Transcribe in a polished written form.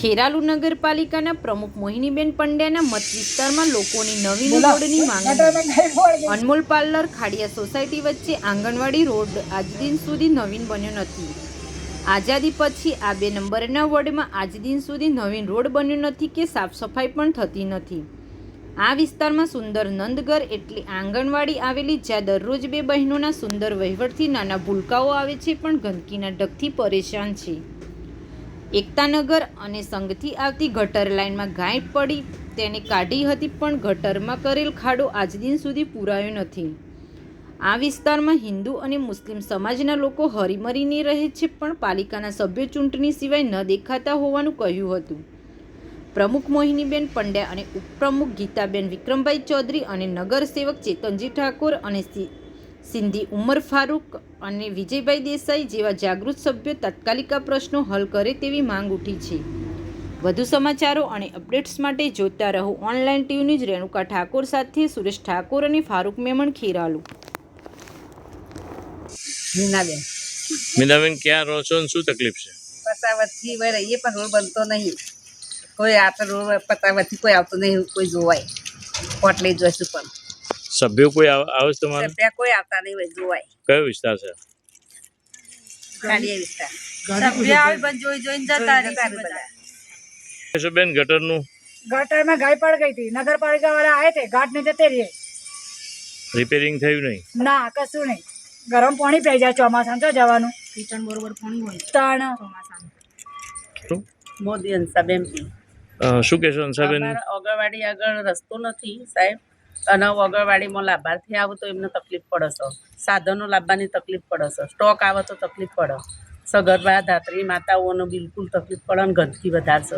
ખેરાલુ નગરપાલિકાના પ્રમુખ મોહિનીબેન પંડ્યાના મત વિસ્તારમાં લોકોની નવીન રોડની માંગ। અનમોલ પાર્લર ખાડિયા સોસાયટી વચ્ચે આંગણવાડી રોડ આજ દિન સુધી નવીન બન્યો નથી। આઝાદી પછી આ 2 નંબરના વોર્ડમાં આજ દિન સુધી નવીન રોડ બન્યો નથી કે સાફ સફાઈ પણ થતી નથી। આ વિસ્તારમાં સુંદર નંદગર એટલે આંગણવાડી આવેલી, જ્યાં દરરોજ 2 બહેનોના સુંદર વહીવટથી નાના ભૂલકાઓ આવે છે, પણ ગંદકીના ઢગથી પરેશાન છે। એકતાનગર અને સંઘથી આવતી ગટર લાઇનમાં ગાય પડી, તેને કાઢી હતી, પણ ગટરમાં કરેલ ખાડો આજ દિન સુધી પૂરાયો નથી। આ વિસ્તારમાં હિન્દુ અને મુસ્લિમ સમાજના લોકો હળીમળીને રહે છે, પણ પાલિકાના સભ્યો ચૂંટણી સિવાય ન દેખાતા હોવાનું કહ્યું હતું। પ્રમુખ મોહિનીબેન પંડ્યા અને ઉપપ્રમુખ ગીતાબેન વિક્રમભાઈ ચૌધરી અને નગરસેવક ચેતનજી ઠાકોર અને સિંધી ઉમર ફારૂક અને વિજયભાઈ દેસાઈ જેવા જાગૃત સભ્યો તાત્કાલિક આ પ્રશ્નો હલ કરે તેવી માંગ ઉઠી છે। વધુ સમાચારો અને અપડેટ્સ માટે જોતા રહો online TV news. Renuka Thakor સાથે સુરેશ ઠાકોર અને ફારૂક મેમણ, ખેરાલુ। મીનાબેન, ક્યાં રહો છો અને શું તકલીફ છે? પતાવતથી રહીએ પણ રોડ બનતો નહીં। કોઈ આવતો રોડ પતાવતથી કોઈ આવતો નહીં, કોઈ જોવાય કોટ લઈ જોઈશું પણ સભ્યો કોઈ આવે છે તમારે? સભ્ય કોઈ આવતા નહીં હોય જોવાય। કયો વિસ્તાર છે? ખાડિયા વિસ્તાર સભ્ય આવે પણ જોઈને જતા રહે। બેન, ગટરનું ગટરમાં ગાય પડ ગઈ હતી, નગરપાલિકા વાળા આવે તે ઘાટ ને જતે રહે। રિપેરિંગ થયું નહીં? ના, કશું નહીં। ગરમ પાણી પી જાય ચોમાસામાં, તો જવાનું કિચન બરોબર પાણી હોય તાણ શું? મોદી અંસાબેન પી શું કહેશો અંસાબેન? ઓગણવાડી આગળ રસ્તો નથી સાહેબ, અને ઓગણવાડીમાં લાભાર્થી આવે તો એમને તકલીફ પડે છે, સાધનો લાવવાની તકલીફ પડે છે, સ્ટોક આવે તો તકલીફ પડે, સગર્ભા ધાત્રી માતાઓને બિલકુલ તકલીફ પડે અને ગંદકી વધારે છે।